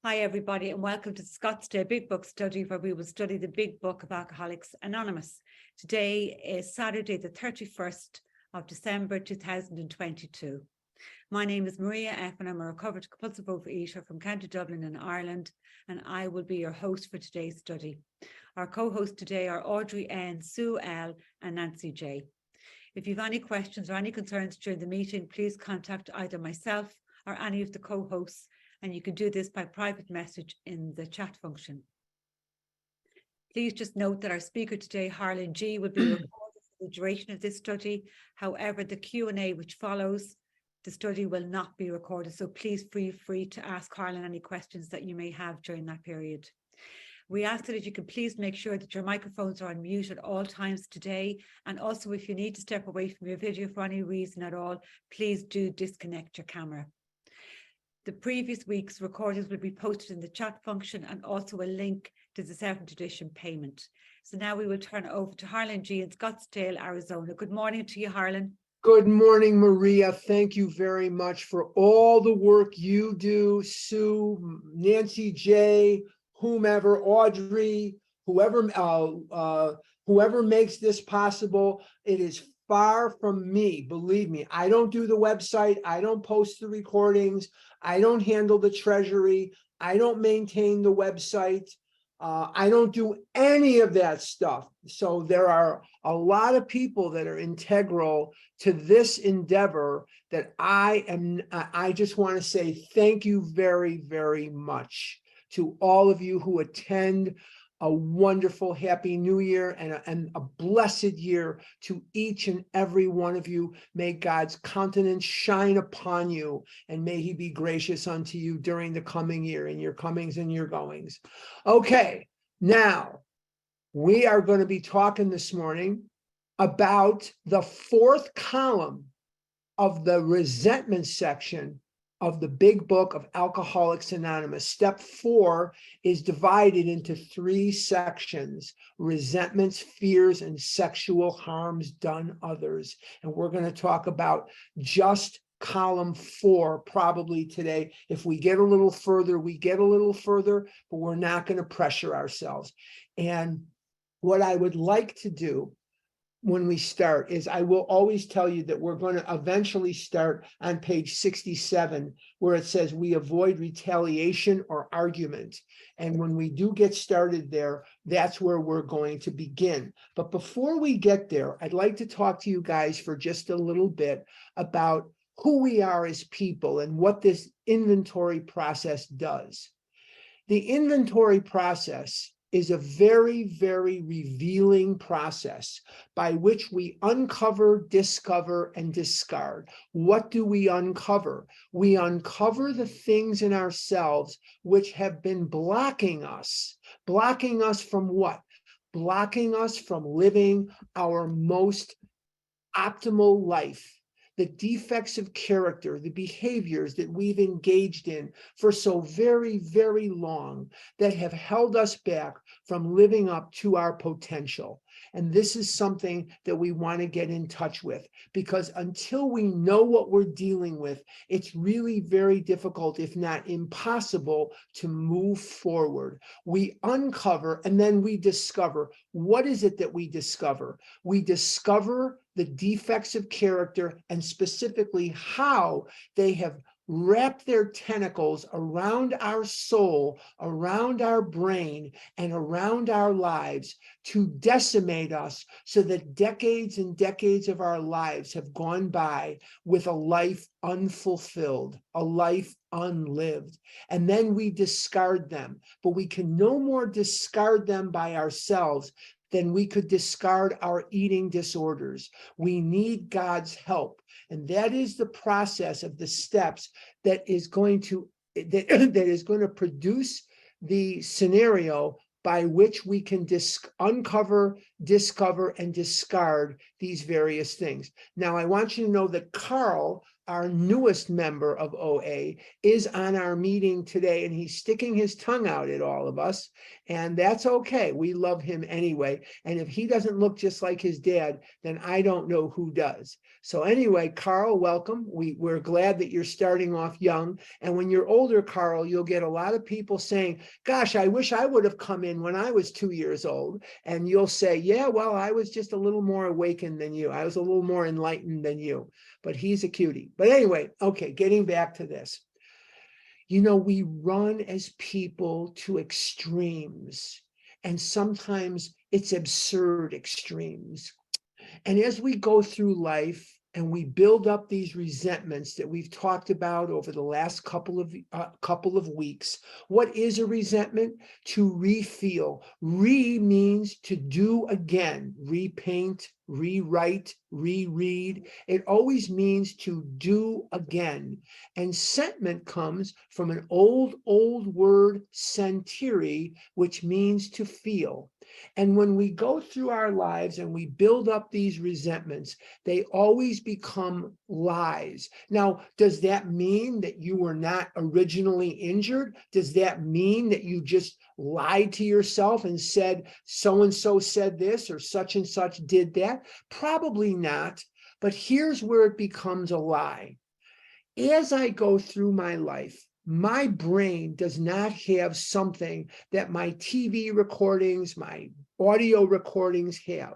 Hi, everybody, and welcome to the Scottsdale Big Book Study, where we will study the Big Book of Alcoholics Anonymous. Today is Saturday, the 31st of December, 2022. My name is Maria F., and I'm a recovered compulsive overeater from County Dublin in Ireland, and I will be your host for today's study. Our co-hosts today are Audrey N., Sue L., and Nancy J. If you have any questions or any concerns during the meeting, please contact either myself or any of the co-hosts, and you can do this by private message in the chat function. Please just note that our speaker today, Harlan G., will be recorded for the duration of this study. However, the Q&A which follows the study will not be recorded, so please feel free to ask Harlan any questions that you may have during that period. We ask that if you can please make sure that your microphones are on mute at all times today, and also if you need to step away from your video for any reason at all, please do disconnect your camera. The previous week's recordings will be posted in the chat function and also a link to the 7th edition payment. So now we will turn it over to Harlan G. in Scottsdale, Arizona. Good morning to you, Harlan. Good morning, Maria. Thank you very much for all the work you do, Sue, Nancy J., whomever, Audrey, whoever makes this possible. It is far from me, believe me. I don't do the website. I don't post the recordings. I don't handle the treasury. I don't maintain the website. I don't do any of that stuff. So there are a lot of people that are integral to this endeavor that I just want to say thank you very, very much to all of you who attend. A wonderful, happy new year and a blessed year to each and every one of you. May God's countenance shine upon you, and may he be gracious unto you during the coming year, in your comings and your goings. Okay, now we are going to be talking this morning about the fourth column of the resentment section of the Big Book of Alcoholics Anonymous. Step 4 is divided into 3 sections: resentments, fears, and sexual harms done others. And we're going to talk about just column 4 probably today. If we get a little further, we get a little further, but we're not going to pressure ourselves. And what I would like to do when we start is I will always tell you that we're going to eventually start on page 67, where it says we avoid retaliation or argument. And when we do get started there, that's where we're going to begin. But before we get there, I'd like to talk to you guys for just a little bit about who we are as people and what this inventory process does. The inventory process is a very, very revealing process by which we uncover, discover, and discard. What do we uncover? We uncover the things in ourselves which have been blocking us. Blocking us from what? Blocking us from living our most optimal life. The defects of character, the behaviors that we've engaged in for so very, very long that have held us back from living up to our potential. And this is something that we want to get in touch with, because until we know what we're dealing with, it's really very difficult, if not impossible, to move forward. We uncover and then we discover. What is it that we discover? We discover the defects of character, and specifically how they have wrapped their tentacles around our soul, around our brain, and around our lives to decimate us, so that decades and decades of our lives have gone by with a life unfulfilled, a life unlived. And then we discard them, but we can no more discard them by ourselves than we could discard our eating disorders. We need God's help. And that is the process of the steps that is going to produce the scenario by which we can uncover, discover, and discard these various things. Now, I want you to know that Carl our newest member of OA, is on our meeting today, and he's sticking his tongue out at all of us. And that's okay. We love him anyway. And if he doesn't look just like his dad, then I don't know who does. So anyway, Carl, welcome. We're glad that you're starting off young. And when you're older, Carl, you'll get a lot of people saying, gosh, I wish I would have come in when I was 2 years old. And you'll say, yeah, well, I was just a little more awakened than you. I was a little more enlightened than you. But he's a cutie. But anyway, okay, getting back to this. You know, we run as people to extremes, and sometimes it's absurd extremes. And as we go through life and we build up these resentments that we've talked about over the last couple of weeks, what is a resentment? To refeel. Means to do again, repaint, rewrite, reread. It always means to do again. And sentiment comes from an old word, sentiri, which means to feel. And when we go through our lives and we build up these resentments, they always become lies. Now, does that mean that you were not originally injured? Does that mean that you just lied to yourself and said, so-and-so said this or such and such did that? Probably not. But here's where it becomes a lie. As I go through my life, my brain does not have something that my TV recordings, my audio recordings have.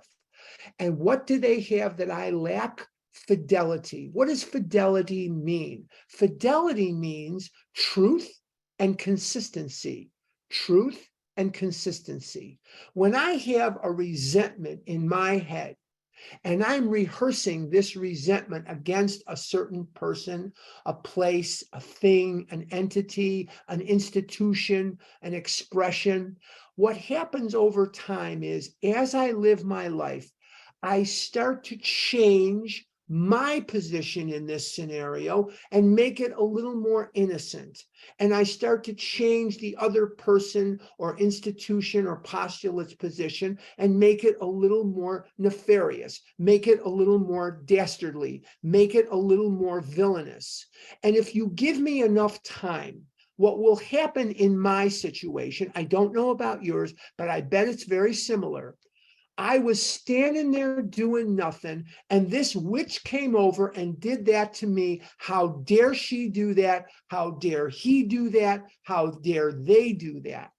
And what do they have that I lack? Fidelity. What does fidelity mean? Fidelity means truth and consistency. Truth and consistency. When I have a resentment in my head, and I'm rehearsing this resentment against a certain person, a place, a thing, an entity, an institution, an expression. What happens over time is, as I live my life, I start to change my position in this scenario and make it a little more innocent. And I start to change the other person or institution or postulate's position and make it a little more nefarious, make it a little more dastardly, make it a little more villainous. And if you give me enough time, what will happen in my situation, I don't know about yours, but I bet it's very similar. I was standing there doing nothing, and this witch came over and did that to me. How dare she do that? How dare he do that? How dare they do that?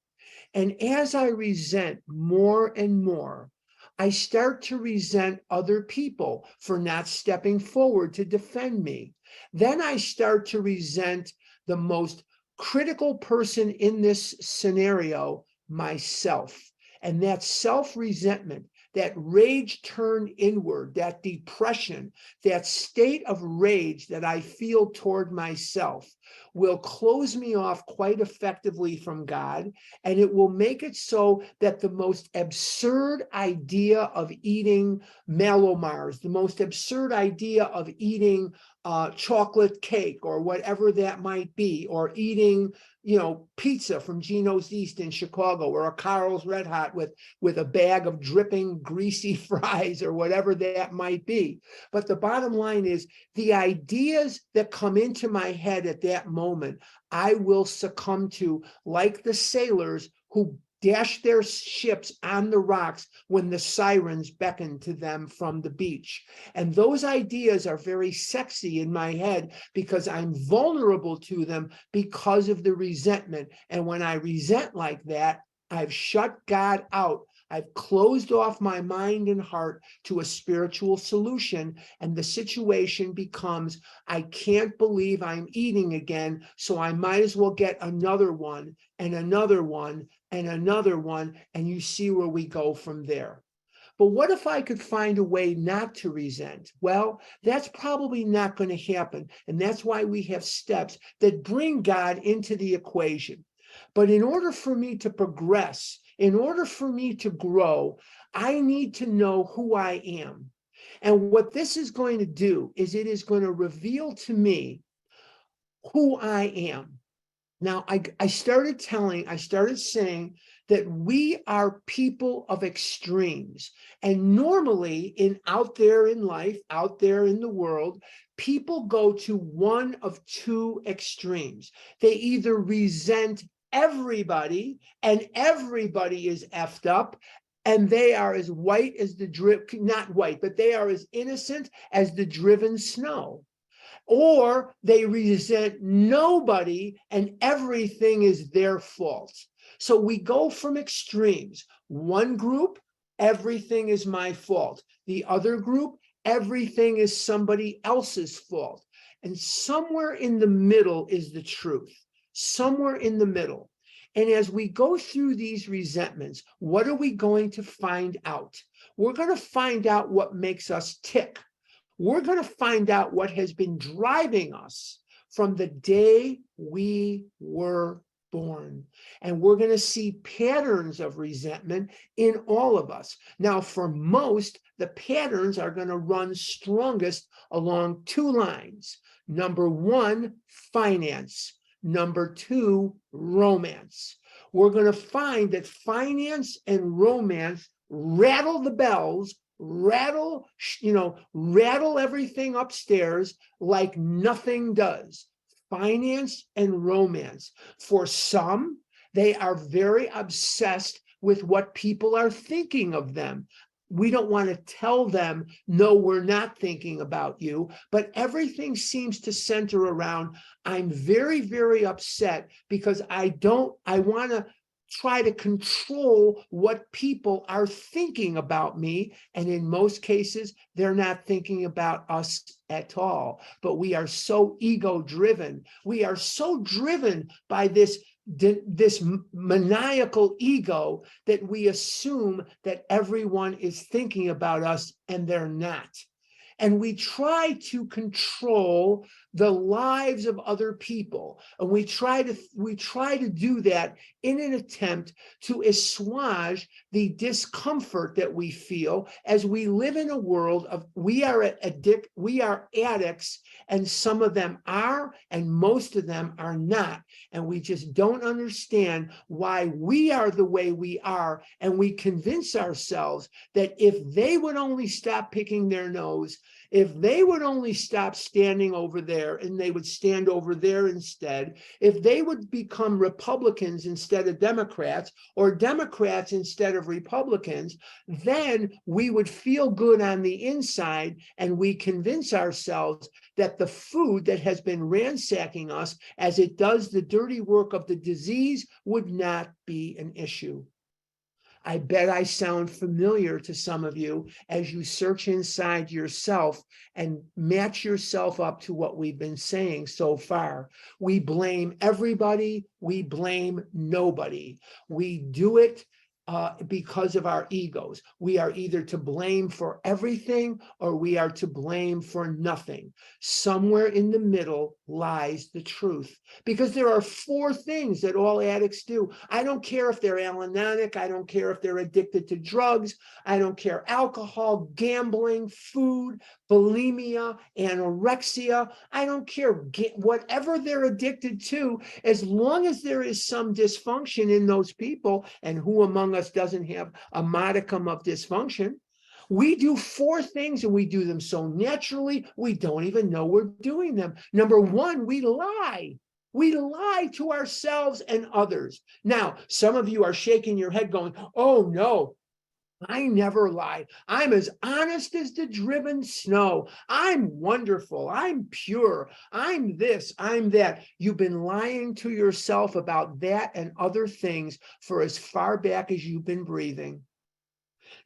And as I resent more and more, I start to resent other people for not stepping forward to defend me. Then I start to resent the most critical person in this scenario, myself. And that self-resentment, that rage turned inward, that depression, that state of rage that I feel toward myself will close me off quite effectively from God. And it will make it so that the most absurd idea of eating Malomars, the most absurd idea of eating chocolate cake or whatever that might be, or eating, pizza from Gino's East in Chicago, or a Carl's Red Hot with a bag of dripping greasy fries or whatever that might be. But the bottom line is, the ideas that come into my head at that moment, I will succumb to, like the sailors who dash their ships on the rocks when the sirens beckon to them from the beach. And those ideas are very sexy in my head because I'm vulnerable to them because of the resentment. And when I resent like that, I've shut God out. I've closed off my mind and heart to a spiritual solution, and the situation becomes, I can't believe I'm eating again, so I might as well get another one and another one and another one, and you see where we go from there. But what if I could find a way not to resent? Well, that's probably not going to happen, and that's why we have steps that bring God into the equation. But in order for me to progress, in order for me to grow, I need to know who I am. And what this is going to do is it is going to reveal to me who I am. Now, I started saying that we are people of extremes. And normally out there in life, out there in the world, people go to one of two extremes. They either resent everybody and everybody is effed up, and they are as white as not white, but they are as innocent as the driven snow. Or they resent nobody and everything is their fault. So we go from extremes. One group, everything is my fault. The other group, everything is somebody else's fault. And somewhere in the middle is the truth. Somewhere in the middle. And as we go through these resentments, what are we going to find out? We're going to find out what makes us tick. We're going to find out what has been driving us from the day we were born. And we're going to see patterns of resentment in all of us. Now, for most, the patterns are going to run strongest along two lines. Number one, finance. Number two, romance. We're going to find that finance and romance rattle the bells, rattle everything upstairs like nothing does. Finance and romance. For some, they are very obsessed with what people are thinking of them. We don't want to tell them, no, we're not thinking about you, but everything seems to center around, I'm very, very upset because I want to try to control what people are thinking about me. And in most cases, they're not thinking about us at all. But we are so ego driven. We are so driven by this maniacal ego that we assume that everyone is thinking about us and they're not. And we try to control the lives of other people. And we try to do that in an attempt to assuage the discomfort that we feel as we live in a world of we are addicts, and some of them are, and most of them are not. And we just don't understand why we are the way we are. And we convince ourselves that if they would only stop picking their nose, if they would only stop standing over there and they would stand over there instead, if they would become Republicans instead of Democrats or Democrats instead of Republicans, then we would feel good on the inside, and we convince ourselves that the food that has been ransacking us as it does the dirty work of the disease would not be an issue. I bet I sound familiar to some of you as you search inside yourself and match yourself up to what we've been saying so far. We blame everybody. We blame nobody. We do it because of our egos. We are either to blame for everything or we are to blame for nothing. Somewhere in the middle lies the truth, because there are four things that all addicts do. I don't care if they're alcoholic. I don't care if they're addicted to drugs. I don't care. Alcohol, gambling, food, bulimia, anorexia. I don't care. Whatever they're addicted to, as long as there is some dysfunction in those people, and who among us doesn't have a modicum of dysfunction, we do four things, and we do them so naturally, we don't even know we're doing them. Number one, we lie. We lie to ourselves and others. Now, some of you are shaking your head going, oh no, I never lie. I'm as honest as the driven snow. I'm wonderful. I'm pure. I'm this, I'm that. You've been lying to yourself about that and other things for as far back as you've been breathing.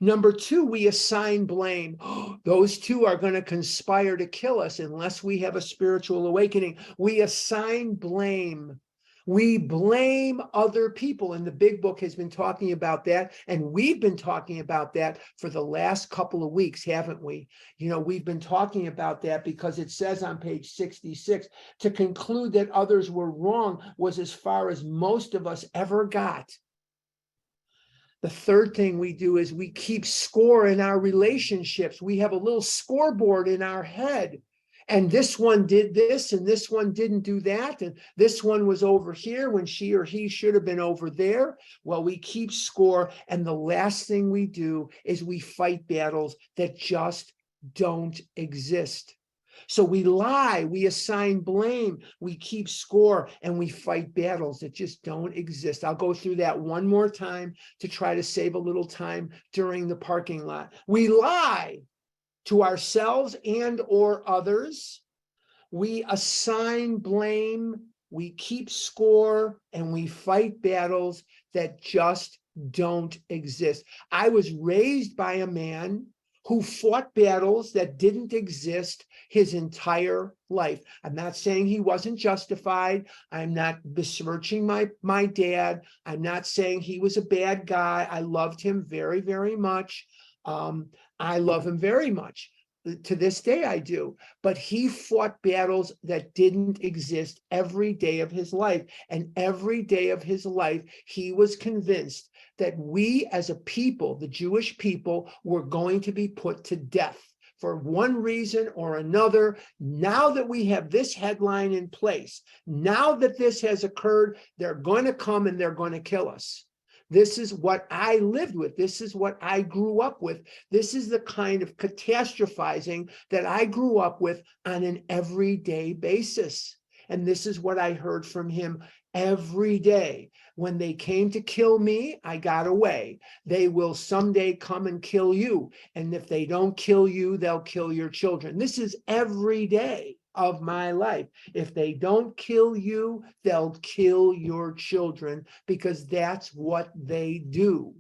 Number two, we assign blame. Those two are going to conspire to kill us unless we have a spiritual awakening. We assign blame. We blame other people, and the big book has been talking about that, and we've been talking about that for the last couple of weeks, haven't we? You know, we've been talking about that because it says on page 66, to conclude that others were wrong was as far as most of us ever got. The third thing we do is we keep score in our relationships. We have a little scoreboard in our head, And this one did this and this one didn't do that. And this one was over here when she or he should have been over there. Well, we keep score. And the last thing we do is we fight battles that just don't exist. So we lie, we assign blame, we keep score, and we fight battles that just don't exist. I'll go through that one more time to try to save a little time during the parking lot. We lie to ourselves and or others. We assign blame, we keep score, and we fight battles that just don't exist. I was raised by a man who fought battles that didn't exist his entire life. I'm not saying he wasn't justified. I'm not besmirching my dad. I'm not saying he was a bad guy. I loved him very, very much. I love him very much. To this day, I do. But he fought battles that didn't exist every day of his life. And every day of his life, he was convinced that we as a people, the Jewish people, were going to be put to death for one reason or another. Now that we have this headline in place, now that this has occurred, they're going to come and they're going to kill us. This is what I lived with. This is what I grew up with. This is the kind of catastrophizing that I grew up with on an everyday basis. And this is what I heard from him every day. When they came to kill me, I got away. They will someday come and kill you. And if they don't kill you, they'll kill your children. This is every day of my life. If they don't kill you, they'll kill your children, because that's what they do.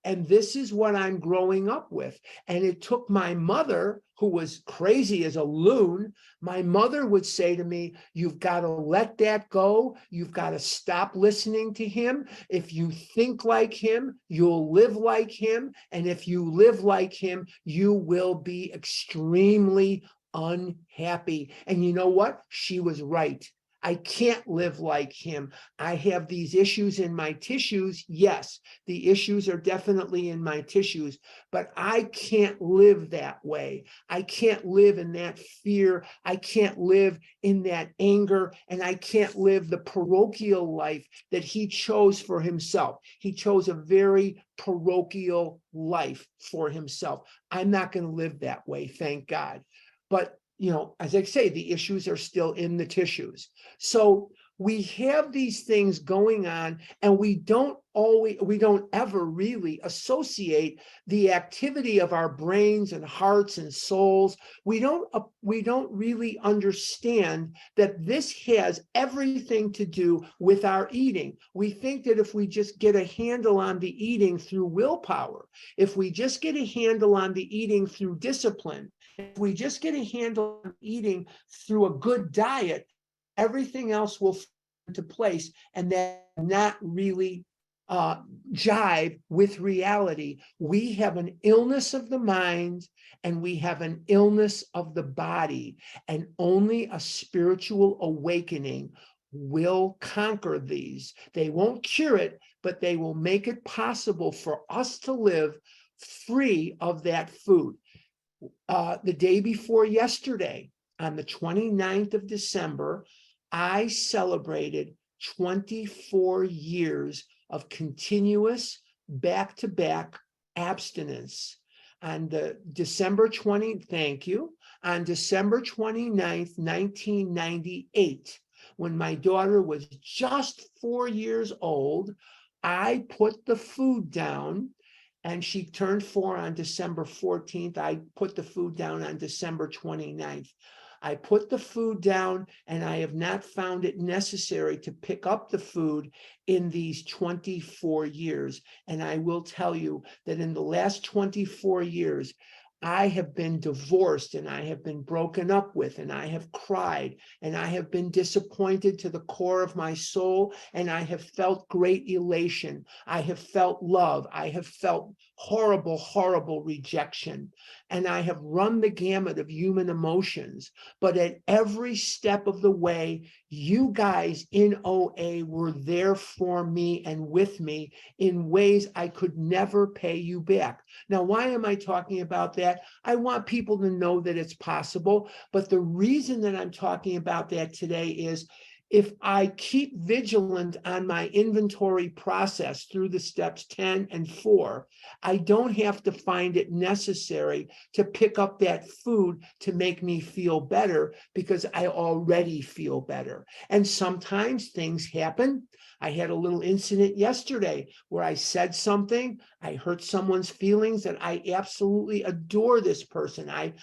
And this is what I'm growing up with. And it took my mother, who was crazy as a loon. My mother would say to me, you've got to let that go. You've got to stop listening to him. If you think like him, you'll live like him. And if you live like him, you will be extremely unhappy. And you know what? She was right. I can't live like him. I have these issues in my tissues. Yes, the issues are definitely in my tissues, but I can't live that way. I can't live in that fear. I can't live in that anger, and I can't live the parochial life that he chose for himself. He chose a very parochial life for himself. I'm not going to live that way, thank God. But you know, as I say, the issues are still in the tissues. So we have these things going on, and we don't ever really associate the activity of our brains and hearts and souls. We don't really understand that this has everything to do with our eating. We think that if we just get a handle on the eating through willpower, if we just get a handle on the eating through discipline, if we just get a handle on eating through a good diet, everything else will fall into place, and that not really jive with reality. We have an illness of the mind and we have an illness of the body, and only a spiritual awakening will conquer these. They won't cure it, but they will make it possible for us to live free of that food. The day before yesterday, on the 29th of December, I celebrated 24 years of continuous back-to-back abstinence. On the December 20th, thank you, on December 29th, 1998, when my daughter was just 4 years old, I put the food down. And she turned 4 on December 14th. I put the food down on December 29th. I put the food down, and I have not found it necessary to pick up the food in these 24 years. And I will tell you that in the last 24 years, I have been divorced, and I have been broken up with, and I have cried, and I have been disappointed to the core of my soul, and I have felt great elation. I have felt love. I have felt horrible, horrible rejection. And I have run the gamut of human emotions. But at every step of the way, you guys in OA were there for me and with me in ways I could never pay you back. Now, why am I talking about that? I want people to know that it's possible. But the reason that I'm talking about that today is if I keep vigilant on my inventory process through the steps 10 and 4, I don't have to find it necessary to pick up that food to make me feel better because I already feel better. And sometimes things happen. I had a little incident yesterday where I said something, I hurt someone's feelings, and I absolutely adore this person. I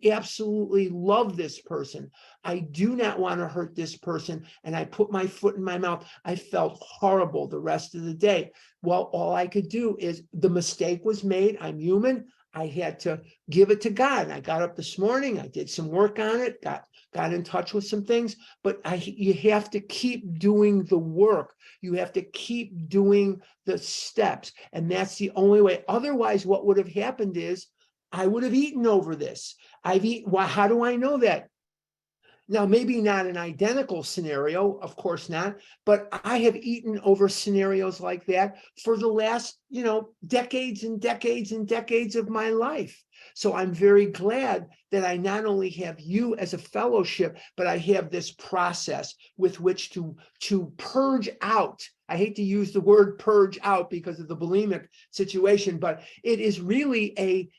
absolutely love this person. I do not want to hurt this person. And I put my foot in my mouth. I felt horrible the rest of the day. Well, all I could do is the mistake was made. I'm human. I had to give it to God. I got up this morning. I did some work on it, got in touch with some things, but you have to keep doing the work. You have to keep doing the steps. And that's the only way. Otherwise, what would have happened is I would have eaten over this. I've eaten. Well, how do I know that? Now, maybe not an identical scenario, of course not, but I have eaten over scenarios like that for the last, decades and decades and decades of my life. So I'm very glad that I not only have you as a fellowship, but I have this process with which to purge out. I hate to use the word purge out because of the bulimic situation, but it is really a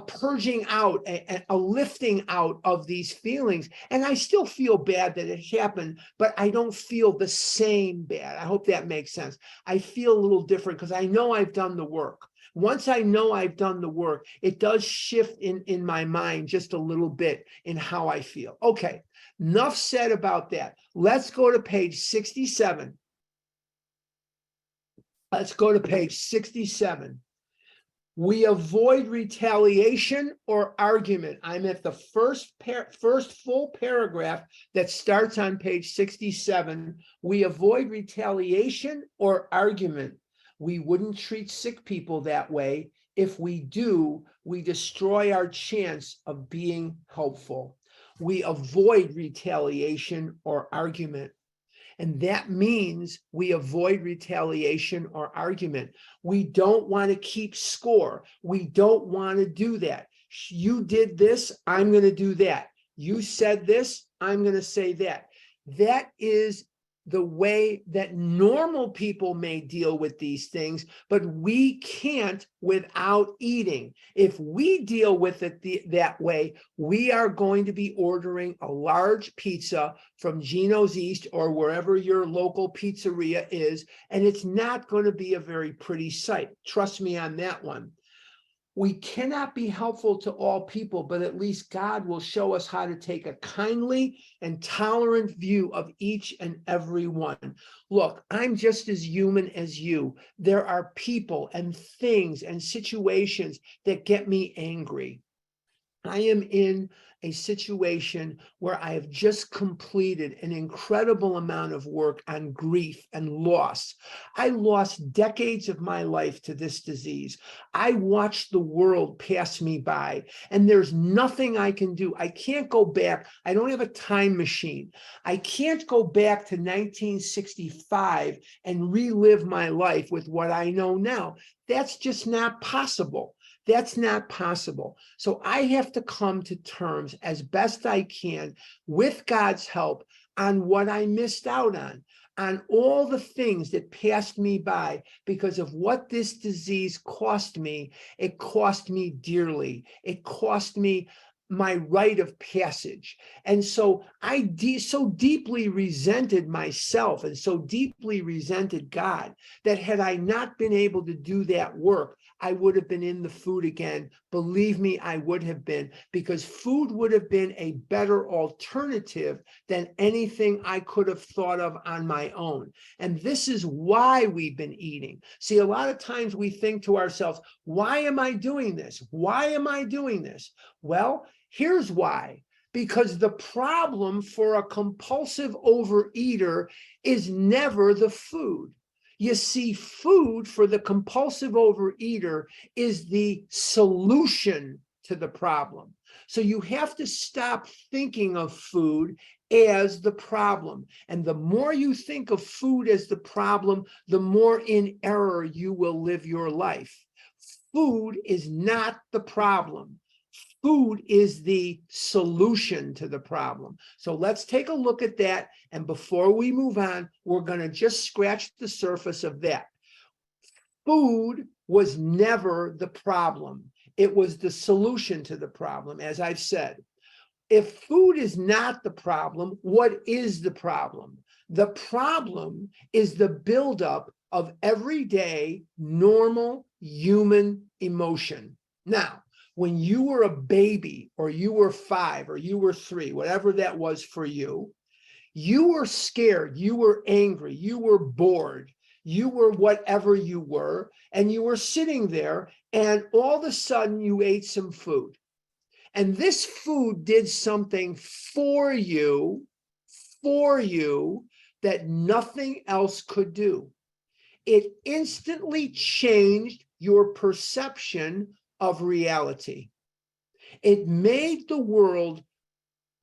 purging out, a lifting out of these feelings. And I still feel bad that it happened, but I don't feel the same bad. I hope that makes sense. I feel a little different because I know I've done the work. Once I know I've done the work, it does shift in my mind just a little bit in how I feel. Okay, enough said about that. Let's go to page 67. Let's go to page 67. We avoid retaliation or argument. I'm at the first full paragraph that starts on page 67. We avoid retaliation or argument. We wouldn't treat sick people that way. If we do, we destroy our chance of being helpful. We avoid retaliation or argument. And that means we avoid retaliation or argument. We don't want to keep score. We don't want to do that. You did this, I'm going to do that. You said this, I'm going to say that. That is the way that normal people may deal with these things, but we can't without eating. If we deal with it that way, we are going to be ordering a large pizza from Gino's East or wherever your local pizzeria is, and it's not going to be a very pretty sight. Trust me on that one. We cannot be helpful to all people, but at least God will show us how to take a kindly and tolerant view of each and every one. Look, I'm just as human as you. There are people and things and situations that get me angry. I am in a situation where I have just completed an incredible amount of work on grief and loss. I lost decades of my life to this disease. I watched the world pass me by, and there's nothing I can do. I can't go back. I don't have a time machine. I can't go back to 1965 and relive my life with what I know now. That's just not possible. That's not possible. So I have to come to terms as best I can with God's help on what I missed out on all the things that passed me by because of what this disease cost me. It cost me dearly. It cost me my rite of passage. And so I so deeply resented myself and so deeply resented God that had I not been able to do that work, I would have been in the food again. Believe me, I would have been, because food would have been a better alternative than anything I could have thought of on my own. And this is why we've been eating. See, a lot of times we think to ourselves, why am I doing this? Why am I doing this? Well, here's why. Because the problem for a compulsive overeater is never the food. You see, food for the compulsive overeater is the solution to the problem. So you have to stop thinking of food as the problem. And the more you think of food as the problem, the more in error you will live your life. Food is not the problem. Food is the solution to the problem. So let's take a look at that. And before we move on, we're going to just scratch the surface of that. Food was never the problem. It was the solution to the problem, as I've said. If food is not the problem, what is the problem? The problem is the buildup of everyday, normal human emotion. Now, when you were a baby, or you were 5, or you were 3, whatever that was for you, you were scared, you were angry, you were bored, you were whatever you were, and you were sitting there, and all of a sudden you ate some food. And this food did something for you that nothing else could do. It instantly changed your perception of reality. It made the world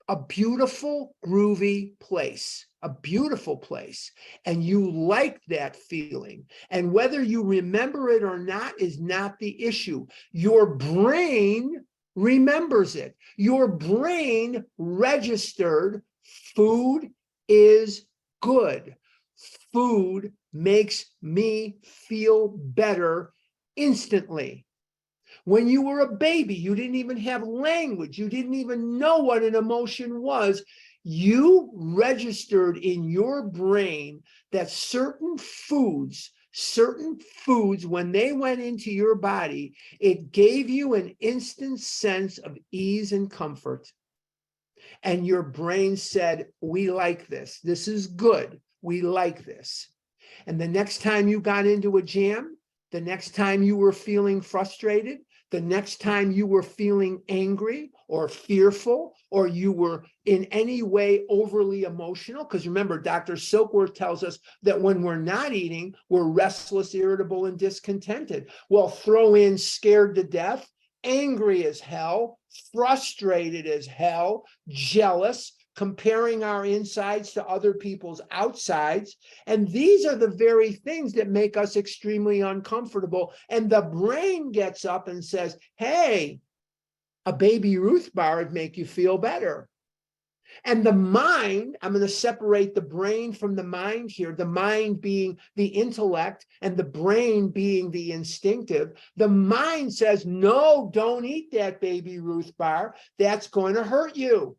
a beautiful, groovy place, a beautiful place. And you liked that feeling. And whether you remember it or not is not the issue. Your brain remembers it. Your brain registered food is good. Food makes me feel better instantly. When you were a baby, you didn't even have language. You didn't even know what an emotion was. You registered in your brain that certain foods, when they went into your body, it gave you an instant sense of ease and comfort. And your brain said, we like this. This is good. We like this. And the next time you got into a jam, the next time you were feeling frustrated, the next time you were feeling angry or fearful, or you were in any way overly emotional, because remember, Dr. Silkworth tells us that when we're not eating, we're restless, irritable, and discontented. Well, throw in scared to death, angry as hell, frustrated as hell, jealous, comparing our insides to other people's outsides. And these are the very things that make us extremely uncomfortable. And the brain gets up and says, hey, a Baby Ruth bar would make you feel better. And the mind, I'm going to separate the brain from the mind here, the mind being the intellect and the brain being the instinctive. The mind says, no, don't eat that Baby Ruth bar. That's going to hurt you.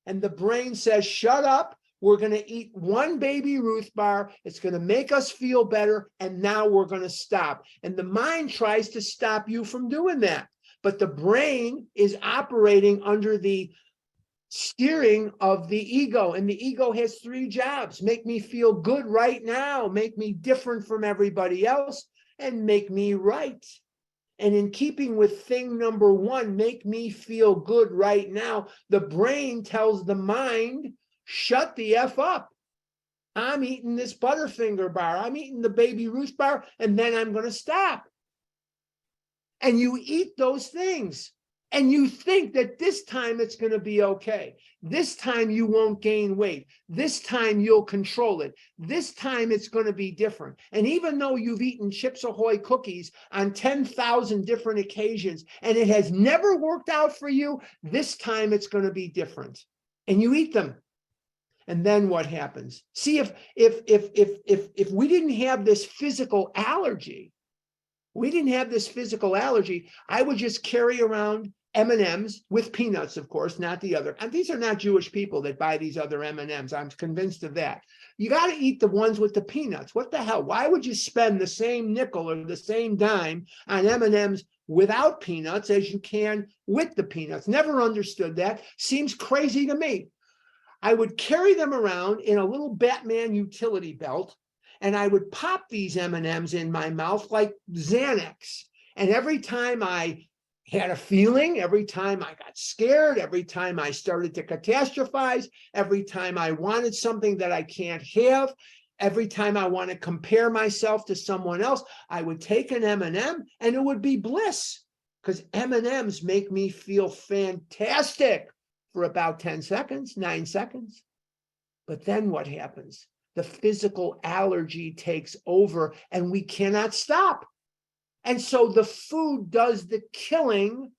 And the brain says, shut up. We're going to eat one Baby Ruth bar. It's going to make us feel better. And now we're going to stop. And the mind tries to stop you from doing that. But the brain is operating under the steering of the ego. And the ego has 3 jobs: make me feel good right now, make me different from everybody else, and make me right. And in keeping with thing number 1, make me feel good right now, the brain tells the mind, shut the F up. I'm eating this Butterfinger bar. I'm eating the Baby Ruth bar, and then I'm going to stop. And you eat those things. And you think that this time it's going to be okay. This time you won't gain weight. This time you'll control it. This time it's going to be different. And even though you've eaten Chips Ahoy cookies on 10,000 different occasions and it has never worked out for you, this time it's going to be different. And you eat them. And then what happens? See, if we didn't have this physical allergy, I would just carry around M&Ms with peanuts, of course, not the other. And these are not Jewish people that buy these other M&Ms. I'm convinced of that. You got to eat the ones with the peanuts. What the hell? Why would you spend the same nickel or the same dime on M&Ms without peanuts as you can with the peanuts? Never understood that. Seems crazy to me. I would carry them around in a little Batman utility belt, and I would pop these M&Ms in my mouth like Xanax. And every time I had a feeling, every time I got scared, every time I started to catastrophize, every time I wanted something that I can't have, every time I want to compare myself to someone else, I would take an M&M and it would be bliss, because M&Ms make me feel fantastic for about 10 seconds, 9 seconds. But then what happens? The physical allergy takes over and we cannot stop. And so the food does the killing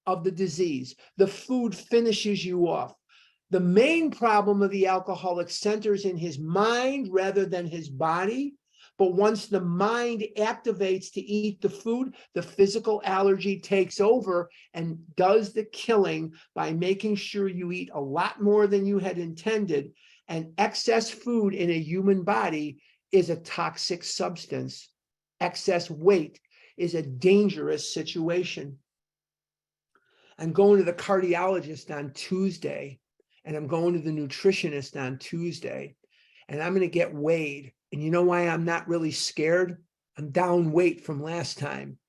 of the disease. The food finishes you off. The main problem of the alcoholic centers in his mind rather than his body. But once the mind activates to eat the food, the physical allergy takes over and does the killing by making sure you eat a lot more than you had intended. And excess food in a human body is a toxic substance. Excess weight is a dangerous situation. I'm going to the cardiologist on Tuesday, and I'm going to the nutritionist on Tuesday, and I'm going to get weighed. And you know why I'm not really scared? I'm down weight from last time.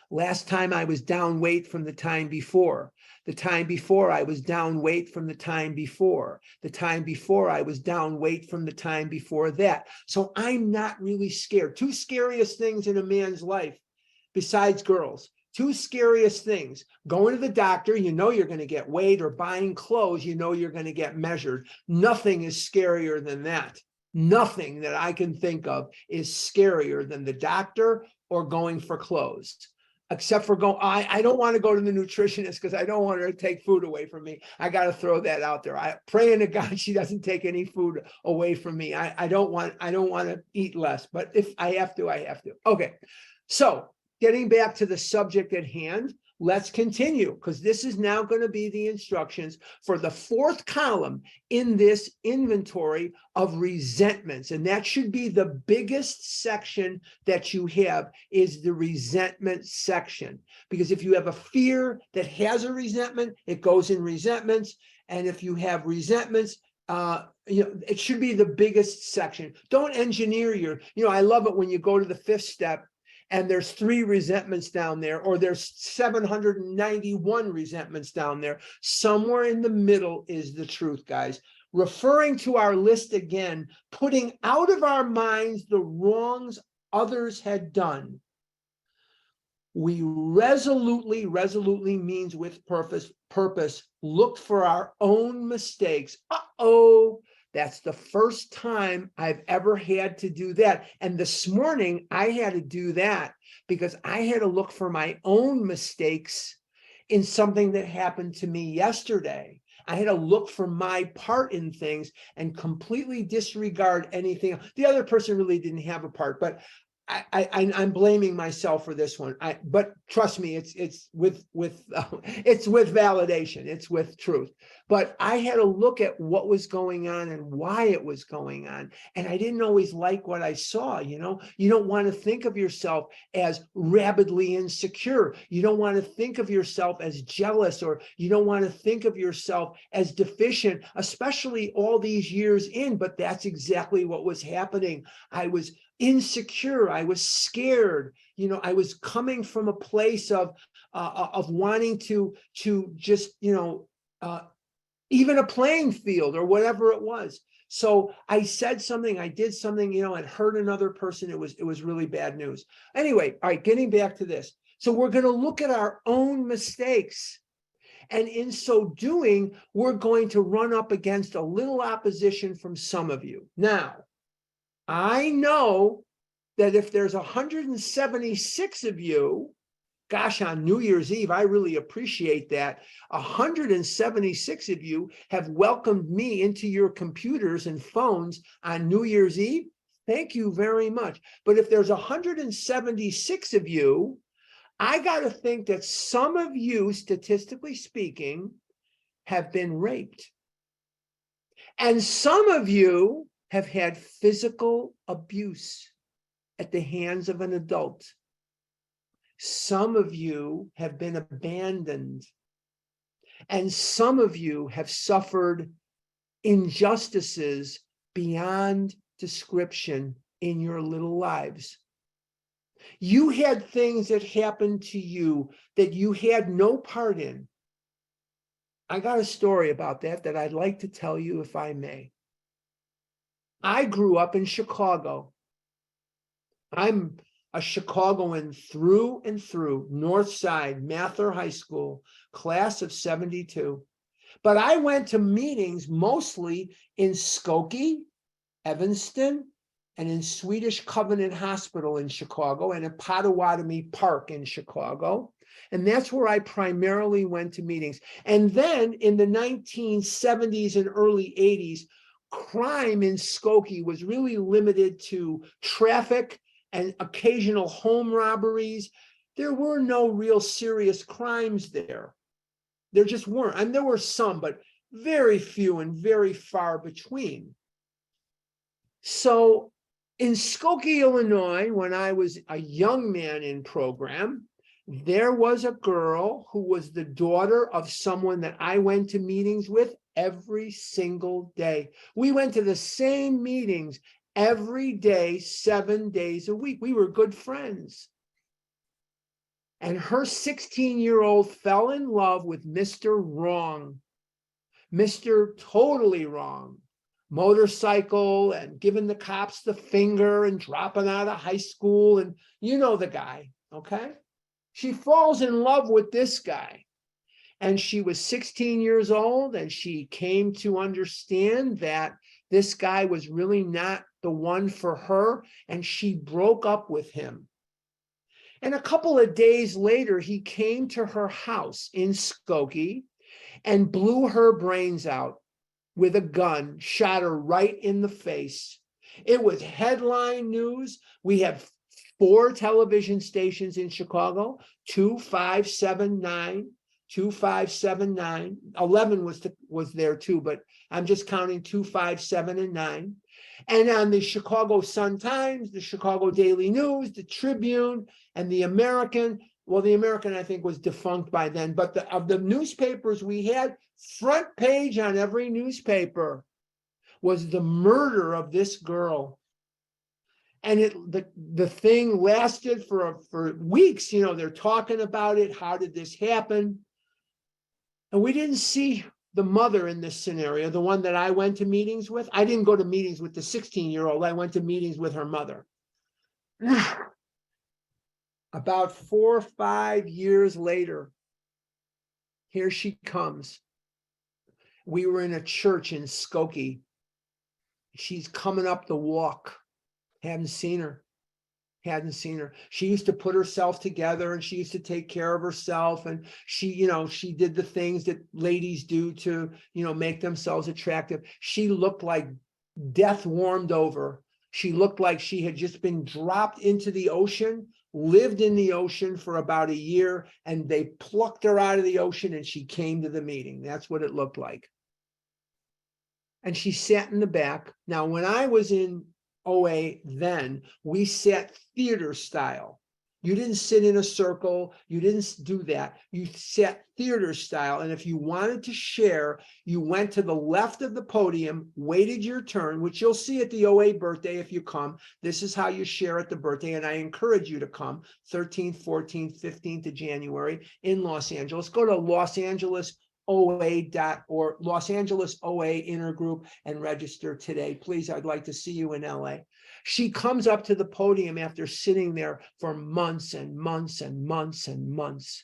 Last time I was down weight from the time before. The time before I was down weight from the time before. The time before I was down weight from the time before that. So I'm not really scared. Two scariest things in a man's life, besides girls. Two scariest things: going to the doctor, you know you're going to get weighed, or buying clothes, you know you're going to get measured. Nothing is scarier than that. Nothing that I can think of is scarier than the doctor or going for clothes. Except for I don't want to go to the nutritionist because I don't want her to take food away from me. I got to throw that out there. I pray to God she doesn't take any food away from me. I don't want to eat less, but if I have to, I have to. Okay, so getting back to the subject at hand, let's continue, because this is now going to be the instructions for the fourth column in this inventory of resentments. And that should be the biggest section that you have, is the resentment section. Because if you have a fear that has a resentment, it goes in resentments. And if you have resentments, it should be the biggest section. Don't engineer I love it when you go to the fifth step and there's 3 resentments down there, or there's 791 resentments down there. Somewhere in the middle is the truth, guys. Referring to our list again, putting out of our minds the wrongs others had done. We resolutely means with purpose, look for our own mistakes. That's the first time I've ever had to do that. And this morning I had to do that because I had to look for my own mistakes in something that happened to me yesterday. I had to look for my part in things and completely disregard anything. The other person really didn't have a part, but I'm blaming myself for this one. But trust me, it's with validation. It's with truth. But I had to look at what was going on and why it was going on. And I didn't always like what I saw. You don't want to think of yourself as rabidly insecure. You don't want to think of yourself as jealous, or you don't want to think of yourself as deficient, especially all these years in. But that's exactly what was happening. I was insecure. I was scared. I was coming from a place of wanting to just, even a playing field or whatever it was. So I said something, I did something, and hurt another person. It was really bad news. Anyway, all right, getting back to this. So we're going to look at our own mistakes. And in so doing, we're going to run up against a little opposition from some of you. Now, I know that if there's 176 of you, gosh, on New Year's Eve, I really appreciate that. 176 of you have welcomed me into your computers and phones on New Year's Eve. Thank you very much. But if there's 176 of you, I got to think that some of you, statistically speaking, have been raped. And some of you have had physical abuse at the hands of an adult. Some of you have been abandoned. And some of you have suffered injustices beyond description in your little lives. You had things that happened to you that you had no part in. I got a story about that I'd like to tell you, if I may. I grew up in Chicago. I'm a Chicagoan through and through, North Side, Mather High School, class of 72. But I went to meetings mostly in Skokie, Evanston, and in Swedish Covenant Hospital in Chicago, and in Potawatomi Park in Chicago. And that's where I primarily went to meetings. And then in the 1970s and early 80s, crime in Skokie was really limited to traffic and occasional home robberies. There were no real serious crimes there. There just weren't. And there were some, but very few and very far between. So in Skokie, Illinois, when I was a young man in program, there was a girl who was the daughter of someone that I went to meetings with every single day. We went to the same meetings every day, 7 days a week. We were good friends. And her 16-year-old fell in love with Mr. Wrong, Mr. Totally Wrong. Motorcycle and giving the cops the finger and dropping out of high school. And you know the guy, okay? She falls in love with this guy. And she was 16 years old, and she came to understand that this guy was really not the one for her, and she broke up with him. And a couple of days later, he came to her house in Skokie and blew her brains out with a gun, shot her right in the face. It was headline news. We have 4 television stations in Chicago, 2, 5, 7, 9, 2, 5, 7, 9. 11 was there too, but I'm just counting 2, 5, 7, and 9. And on the Chicago Sun-Times, the Chicago Daily News, the Tribune, and the American. Well, the American, I think, was defunct by then, but of the newspapers we had, front page on every newspaper was the murder of this girl. And the thing lasted for weeks. You know, they're talking about it. How did this happen? And we didn't see the mother in this scenario, the one that I went to meetings with. I didn't go to meetings with the 16-year-old. I went to meetings with her mother. About 4 or 5 years later, here she comes. We were in a church in Skokie. She's coming up the walk. Hadn't seen her. She used to put herself together, and she used to take care of herself. And she did the things that ladies do to, make themselves attractive. She looked like death warmed over. She looked like she had just been dropped into the ocean, lived in the ocean for about a year, and they plucked her out of the ocean and she came to the meeting. That's what it looked like. And she sat in the back. Now, when I was in OA then, we sat theater style. You didn't sit in a circle. You didn't do that. You sat theater style. And if you wanted to share, you went to the left of the podium, waited your turn, which you'll see at the OA birthday if you come. This is how you share at the birthday. And I encourage you to come 13th, 14th, 15th of January in Los Angeles. Go to LosAngelesOA.org, Los Angeles OA Intergroup, and register today. Please, I'd like to see you in LA. She comes up to the podium after sitting there for months and months and months and months.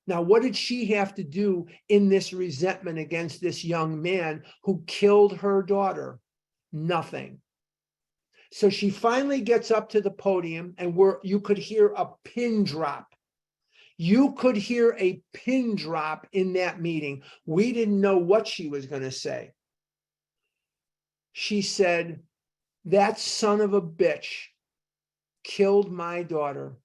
Now, what did she have to do in this resentment against this young man who killed her daughter? Nothing. So she finally gets up to the podium, and you could hear a pin drop. You could hear a pin drop in that meeting. We didn't know what she was going to say. She said, "That son of a bitch killed my daughter.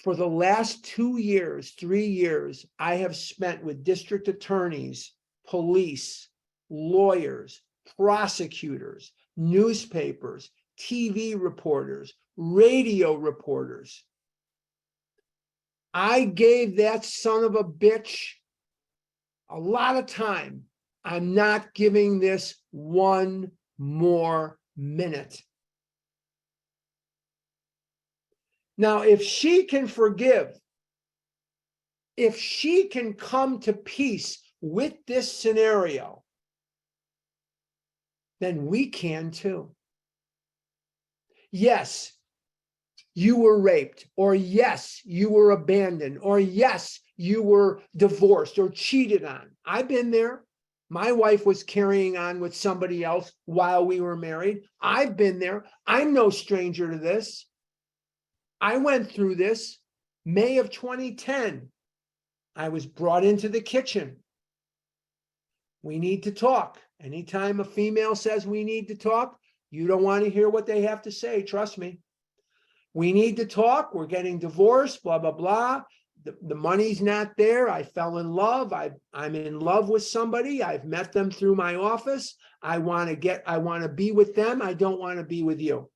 For the last 2 years, 3 years, I have spent with district attorneys, police, lawyers, prosecutors, newspapers, TV reporters, radio reporters. I gave that son of a bitch a lot of time. I'm not giving this one more minute." Now, if she can forgive, if she can come to peace with this scenario, then we can too. Yes, you were raped, or yes, you were abandoned, or yes, you were divorced or cheated on. I've been there. My wife was carrying on with somebody else while we were married. I've been there. I'm no stranger to this. I went through this. May of 2010, I was brought into the kitchen. We need to talk. Anytime a female says we need to talk, you don't want to hear what they have to say. Trust me. We need to talk. We're getting divorced, blah, blah, blah. The money's not there. I fell in love. I'm in love with somebody. I've met them through my office. I want to be with them. I don't want to be with you.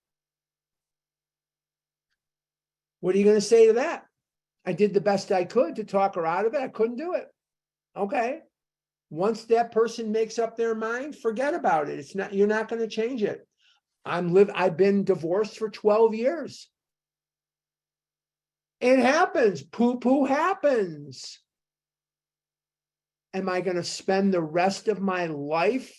What are you going to say to that? I did the best I could to talk her out of it. I couldn't do it. Okay. Once that person makes up their mind, forget about it. You're not going to change it. I've been divorced for 12 years. It happens. Poo-poo happens. Am I going to spend the rest of my life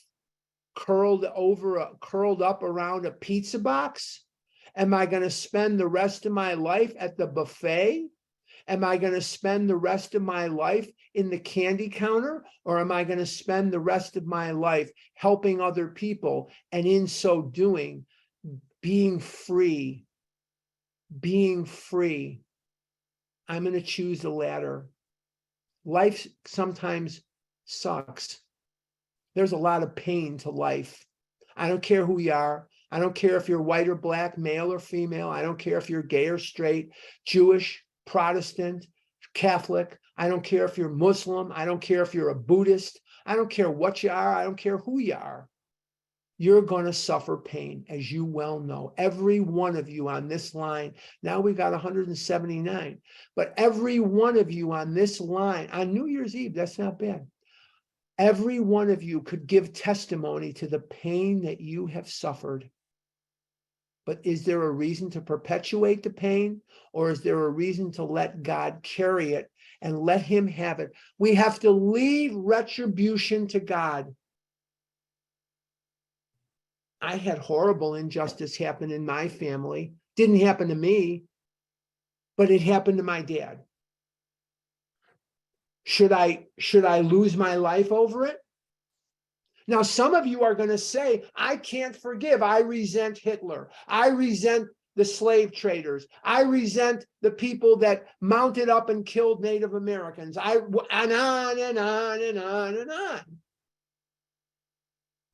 curled up around a pizza box? Am I going to spend the rest of my life at the buffet? Am I going to spend the rest of my life in the candy counter? Or am I going to spend the rest of my life helping other people, and in so doing, being free? Being free. I'm going to choose the latter. Life sometimes sucks. There's a lot of pain to life. I don't care who you are. I don't care if you're white or black, male or female. I don't care if you're gay or straight, Jewish, Protestant, Catholic. I don't care if you're Muslim. I don't care if you're a Buddhist. I don't care what you are. I don't care who you are. You're going to suffer pain, as you well know. Every one of you on this line, now we've got 179, but every one of you on this line, on New Year's Eve, that's not bad. Every one of you could give testimony to the pain that you have suffered. But is there a reason to perpetuate the pain, or is there a reason to let God carry it and let him have it? We have to leave retribution to God. I had horrible injustice happen in my family. Didn't happen to me, but it happened to my dad. Should I lose my life over it? Now, some of you are going to say, I can't forgive. I resent Hitler. I resent the slave traders. I resent the people that mounted up and killed Native Americans. And on and on and on and on.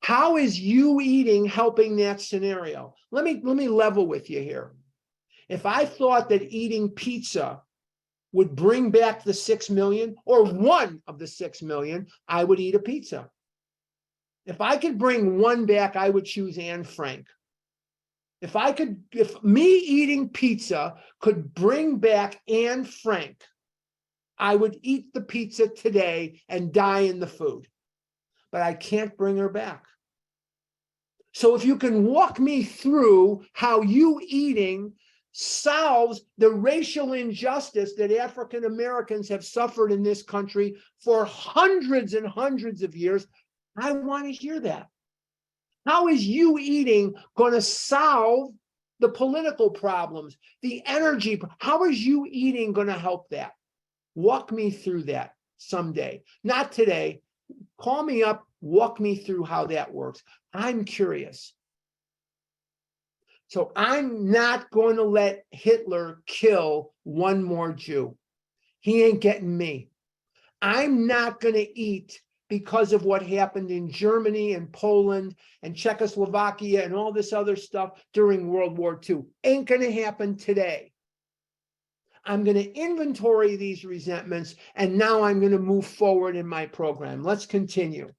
How is you eating helping that scenario? Let me level with you here. If I thought that eating pizza would bring back the 6 million, or one of the 6 million, I would eat a pizza. If I could bring one back, I would choose Anne Frank. If me eating pizza could bring back Anne Frank, I would eat the pizza today and die in the food. But I can't bring her back. So if you can walk me through how you eating solves the racial injustice that African Americans have suffered in this country for hundreds and hundreds of years, I want to hear that. How is you eating going to solve the political problems, the energy? How is you eating going to help that? Walk me through that someday. Not today. Call me up, walk me through how that works. I'm curious. So I'm not going to let Hitler kill one more Jew. He ain't getting me. I'm not going to eat because of what happened in Germany and Poland and Czechoslovakia and all this other stuff during World War II. Ain't going to happen today. I'm going to inventory these resentments, and now I'm going to move forward in my program. Let's continue.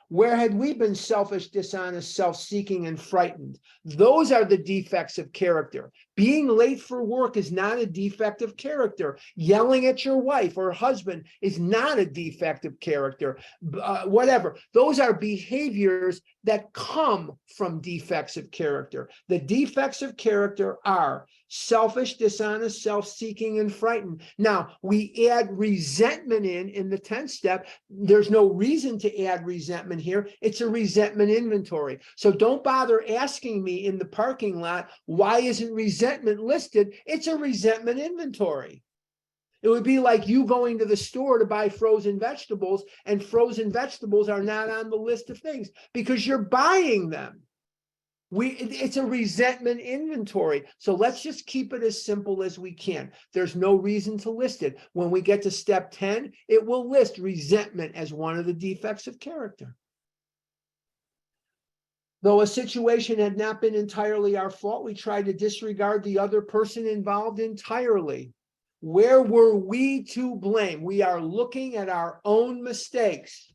Where had we been selfish, dishonest, self-seeking, and frightened? Those are the defects of character. Being late for work is not a defect of character. Yelling at your wife or husband is not a defect of character. Whatever. Those are behaviors that come from defects of character. The defects of character are selfish, dishonest, self-seeking, and frightened. Now, we add resentment in the 10th step. There's no reason to add resentment here. It's a resentment inventory. So don't bother asking me in the parking lot, why isn't resentment listed? It's a resentment inventory. It would be like you going to the store to buy frozen vegetables, and frozen vegetables are not on the list of things because you're buying them. It's a resentment inventory. So let's just keep it as simple as we can. There's no reason to list it. When we get to step 10, it will list resentment as one of the defects of character. Though a situation had not been entirely our fault, we tried to disregard the other person involved entirely. Where were we to blame? We are looking at our own mistakes.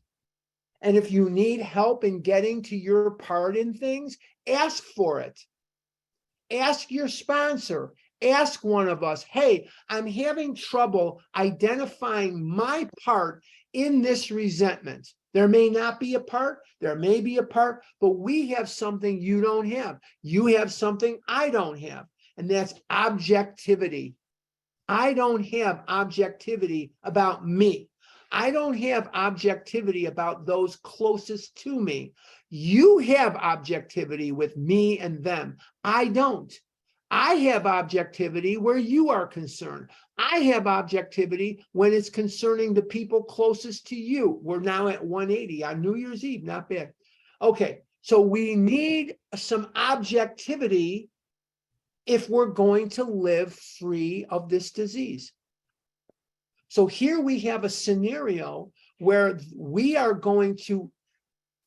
And if you need help in getting to your part in things, ask for it. Ask your sponsor. Ask one of us, hey, I'm having trouble identifying my part in this resentment. There may not be a part, there may be a part, but we have something you don't have. You have something I don't have, and that's objectivity. I don't have objectivity about me. I don't have objectivity about those closest to me. You have objectivity with me and them. I don't. I have objectivity where you are concerned. I have objectivity when it's concerning the people closest to you. We're now at 180 on New Year's Eve, not bad. Okay, so we need some objectivity if we're going to live free of this disease. So here we have a scenario where we are going to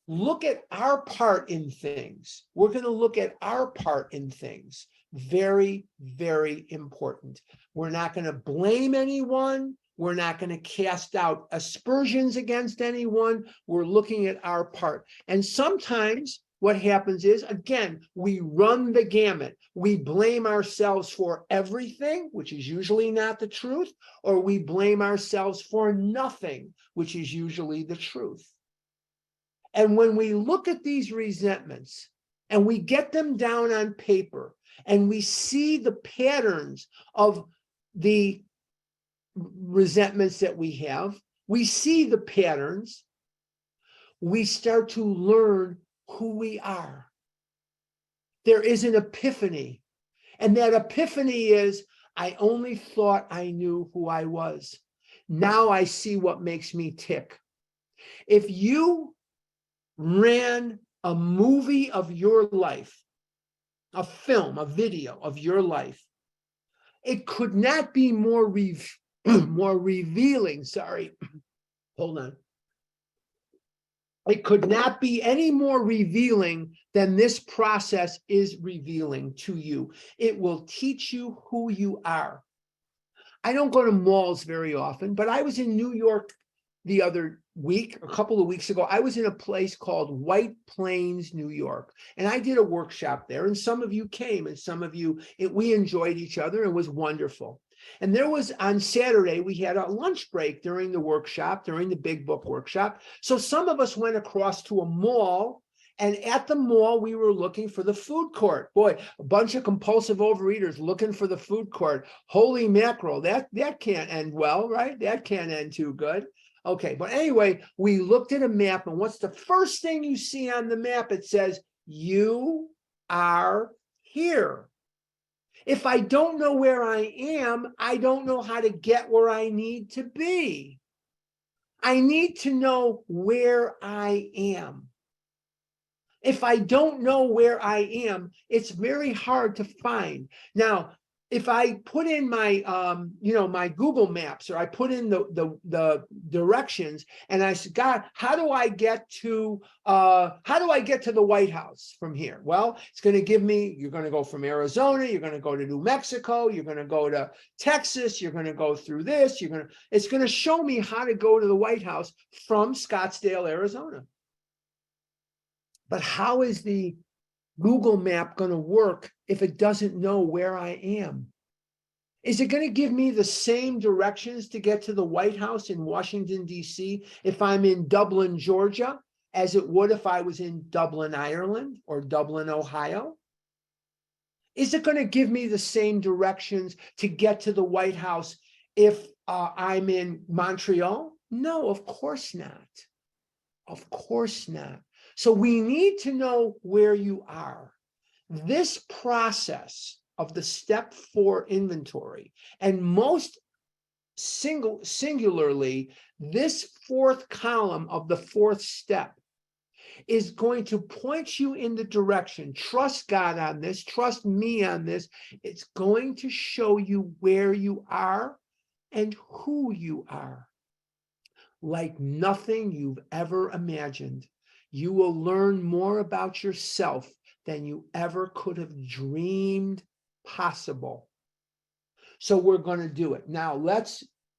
look at our part in things. We're going to look at our part in things. Very, very important. We're not going to blame anyone. We're not going to cast out aspersions against anyone. We're looking at our part. And sometimes what happens is, again, we run the gamut. We blame ourselves for everything, which is usually not the truth, or we blame ourselves for nothing, which is usually the truth. And when we look at these resentments and we get them down on paper and we see the patterns of the resentments that we have, we see the patterns, we start to learn who we are. There is an epiphany. And that epiphany is, I only thought I knew who I was. Now I see what makes me tick. If you ran a movie of your life, a film, a video of your life, it could not be more revealing. Sorry, hold on. It could not be any more revealing than this process is revealing to you. It will teach you who you are. I don't go to malls very often, but I was in New York the other week, a couple of weeks ago. I was in a place called White Plains, New York, and I did a workshop there, and some of you came, and some of you, we enjoyed each other. It was wonderful. And there was, on Saturday, we had a lunch break during the workshop, during the Big Book workshop. So some of us went across to a mall, and at the mall, we were looking for the food court. Boy, a bunch of compulsive overeaters looking for the food court. Holy mackerel, that can't end well, right? That can't end too good. Okay, but anyway, we looked at a map, and what's the first thing you see on the map? It says, you are here. If I don't know where I am, I don't know how to get where I need to be. I need to know where I am. If I don't know where I am, it's very hard to find. Now, if I put in my, my Google Maps, or I put in the directions, and I said, God, how do I get to the White House from here? Well, it's going to give me, you're going to go from Arizona, you're going to go to New Mexico, you're going to go to Texas, you're going to go through this, it's going to show me how to go to the White House from Scottsdale, Arizona. But how is the Google Map going to work if it doesn't know where I am? Is it going to give me the same directions to get to the White House in Washington, D.C. if I'm in Dublin, Georgia, as it would if I was in Dublin, Ireland, or Dublin, Ohio? Is it going to give me the same directions to get to the White House if I'm in Montreal? No, of course not. Of course not. So we need to know where you are. This process of the step 4 inventory, and most singularly, this 4th column of the 4th step is going to point you in the direction. Trust God on this, trust me on this. It's going to show you where you are and who you are. Like nothing you've ever imagined. You will learn more about yourself than you ever could have dreamed possible. So we're going to do it. Now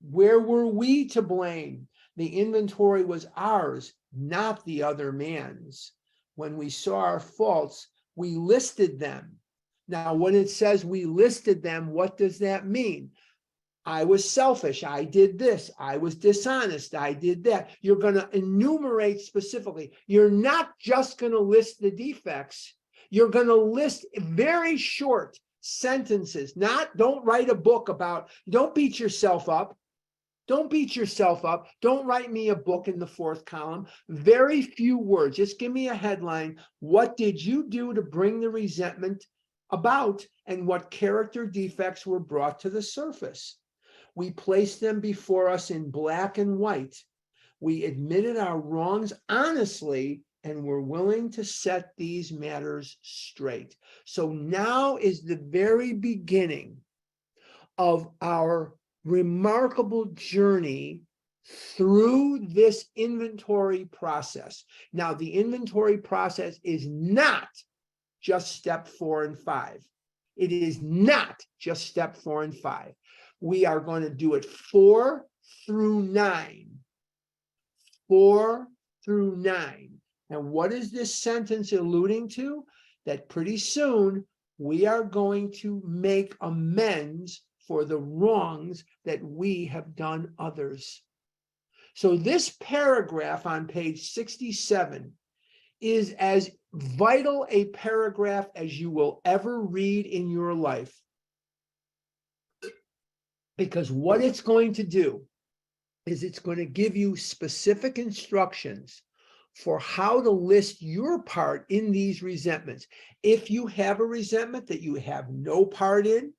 where were we to blame? The inventory was ours, not the other man's. When we saw our faults, we listed them. Now, when it says we listed them, what does that mean? I was selfish. I did this. I was dishonest. I did that. You're going to enumerate specifically. You're not just going to list the defects. You're going to list very short sentences. Don't write a book about, don't beat yourself up. Don't beat yourself up. Don't write me a book in the 4th column. Very few words. Just give me a headline. What did you do to bring the resentment about, and what character defects were brought to the surface? We placed them before us in black and white. We admitted our wrongs honestly and were willing to set these matters straight. So now is the very beginning of our remarkable journey through this inventory process. Now, the inventory process is not just step 4 and 5. It is not just step 4 and 5. We are going to do it 4 through 9. 4 through 9. And what is this sentence alluding to? That pretty soon we are going to make amends for the wrongs that we have done others. So this paragraph on page 67 is as vital a paragraph as you will ever read in your life. Because what it's going to do is it's going to give you specific instructions for how to list your part in these resentments. If you have a resentment that you have no part in,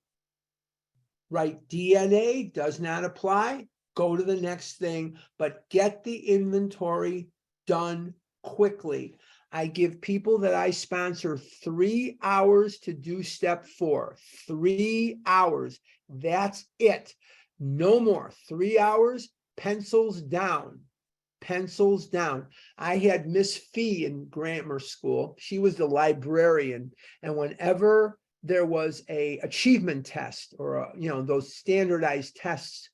write DNA, does not apply, go to the next thing, but get the inventory done quickly. I give people that I sponsor 3 hours to do step 4. 3 hours. That's it. No more. 3 hours, pencils down. Pencils down. I had Miss Fee in grammar school. She was the librarian. And whenever there was a achievement test or those standardized tests,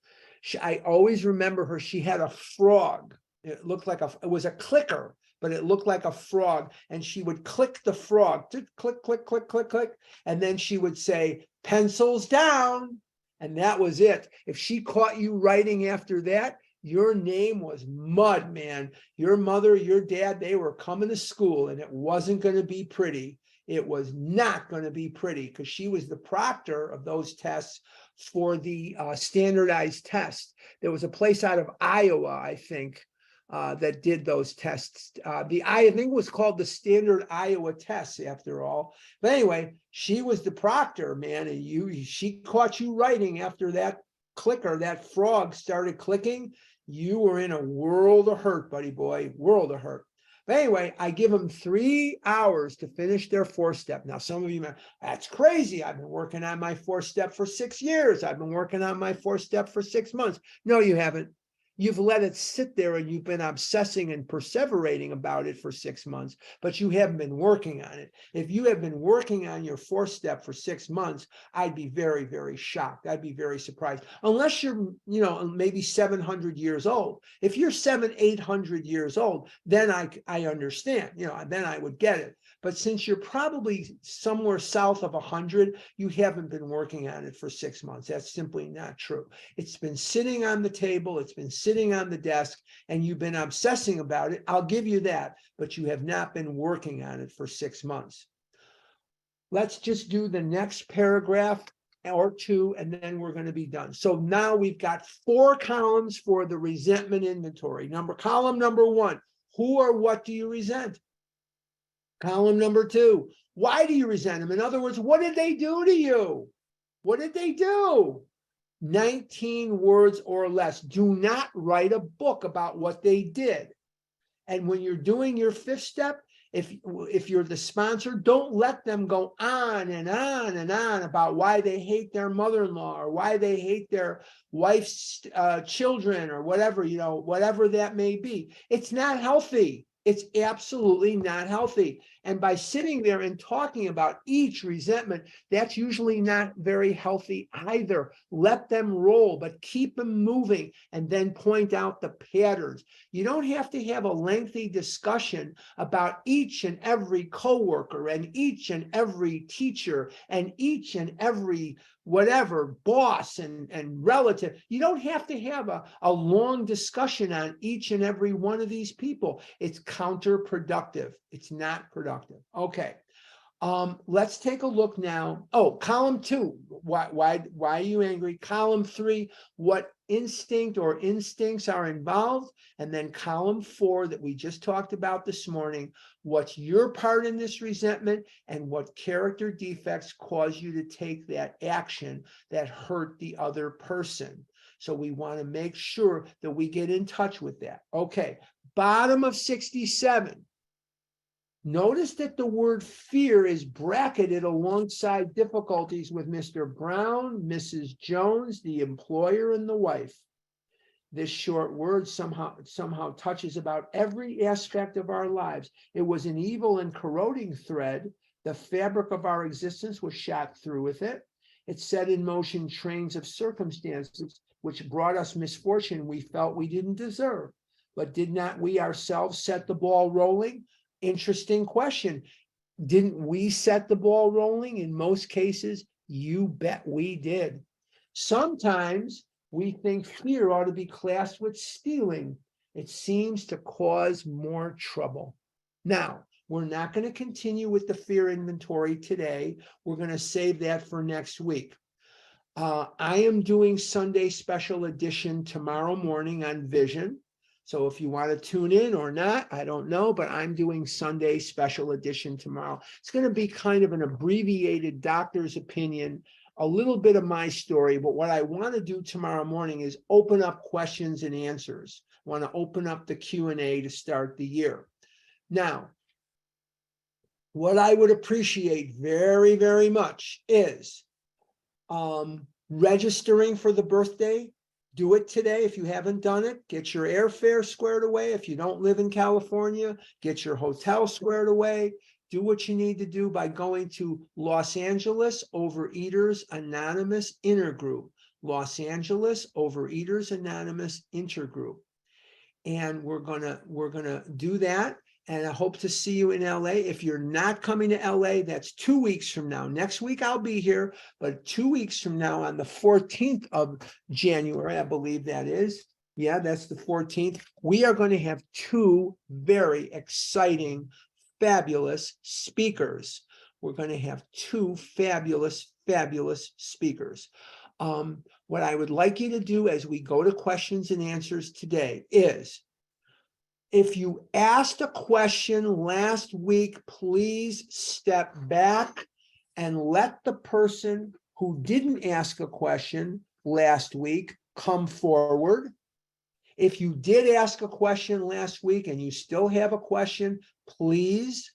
I always remember her. She had a frog. It was a clicker, but it looked like a frog. And she would click the frog, click, click, click, click, click. And then she would say, pencils down. And that was it. If she caught you writing after that, your name was mud, man. Your mother, your dad, they were coming to school and it wasn't going to be pretty. It was not going to be pretty because she was the proctor of those tests for the standardized test. There was a place out of Iowa, I think, that did those tests. I think it was called the Standard Iowa Tests, after all. But anyway, she was the proctor, man, and she caught you writing after that clicker, that frog started clicking. You were in a world of hurt, buddy boy, world of hurt. But anyway, I give them 3 hours to finish their 4-step. Now, some of you, that's crazy. I've been working on my 4-step for 6 years. I've been working on my 4-step for 6 months. No, you haven't. You've let it sit there and you've been obsessing and perseverating about it for 6 months, but you haven't been working on it. If you have been working on your 4-step for 6 months, I'd be very, very shocked. I'd be very surprised. Unless you're, maybe 700 years old. If you're 700, 800 years old, then I understand, then I would get it. But since you're probably somewhere south of 100, you haven't been working on it for 6 months. That's simply not true. It's been sitting on the table, it's been sitting on the desk, and you've been obsessing about it. I'll give you that, but you have not been working on it for 6 months. Let's just do the next paragraph or two, and then we're going to be done. So now we've got 4 columns for the resentment inventory. Column number 1, who or what do you resent? Column number 2, why do you resent them? In other words, what did they do to you? What did they do? 19 words or less. Do not write a book about what they did. And when you're doing your 5th step, if you're the sponsor, don't let them go on and on and on about why they hate their mother-in-law or why they hate their wife's children or whatever, whatever that may be. It's not healthy. It's absolutely not healthy. And by sitting there and talking about each resentment, that's usually not very healthy either. Let them roll, but keep them moving and then point out the patterns. You don't have to have a lengthy discussion about each and every coworker and each and every teacher and each and every whatever boss and relative. You don't have to have a long discussion on each and every one of these people. It's counterproductive. It's not productive. Okay. Let's take a look now. Oh, column 2. Why are you angry? Column 3, what instinct or instincts are involved? And then column 4 that we just talked about this morning, what's your part in this resentment and what character defects cause you to take that action that hurt the other person. So we want to make sure that we get in touch with that. Okay, bottom of 67. Notice that the word fear is bracketed alongside difficulties with Mr. Brown, Mrs. Jones, the employer, and the wife. This short word somehow touches about every aspect of our lives. It was an evil and corroding thread. The fabric of our existence was shot through with it. It set in motion trains of circumstances which brought us misfortune we felt we didn't deserve. But did not we ourselves set the ball rolling? Interesting question. Didn't we set the ball rolling? In most cases, you bet we did. Sometimes we think fear ought to be classed with stealing. It seems to cause more trouble. Now, we're not going to continue with the fear inventory today. We're going to save that for next week. I am doing Sunday special edition tomorrow morning on vision. So if you want to tune in or not, I don't know, but I'm doing Sunday special edition tomorrow. It's going to be kind of an abbreviated doctor's opinion, a little bit of my story, but what I want to do tomorrow morning is open up questions and answers. I want to open up the Q&A to start the year. Now, what I would appreciate very, very much is registering for the birthday. Do it today if you haven't done it. Get your airfare squared away. If you don't live in California, get your hotel squared away. Do what you need to do by going to Los Angeles Overeaters Anonymous Intergroup. Los Angeles Overeaters Anonymous Intergroup. And we're gonna do that. And I hope to see you in LA. If you're not coming to LA, that's 2 weeks from now. Next week I'll be here, but 2 weeks from now on the 14th of January, I believe that is. Yeah, that's the 14th. We are going to have 2 very exciting, fabulous speakers. We're going to have 2 fabulous, fabulous speakers. What I would like you to do as we go to questions and answers today is, if you asked a question last week, please step back and let the person who didn't ask a question last week come forward. If you did ask a question last week and you still have a question, please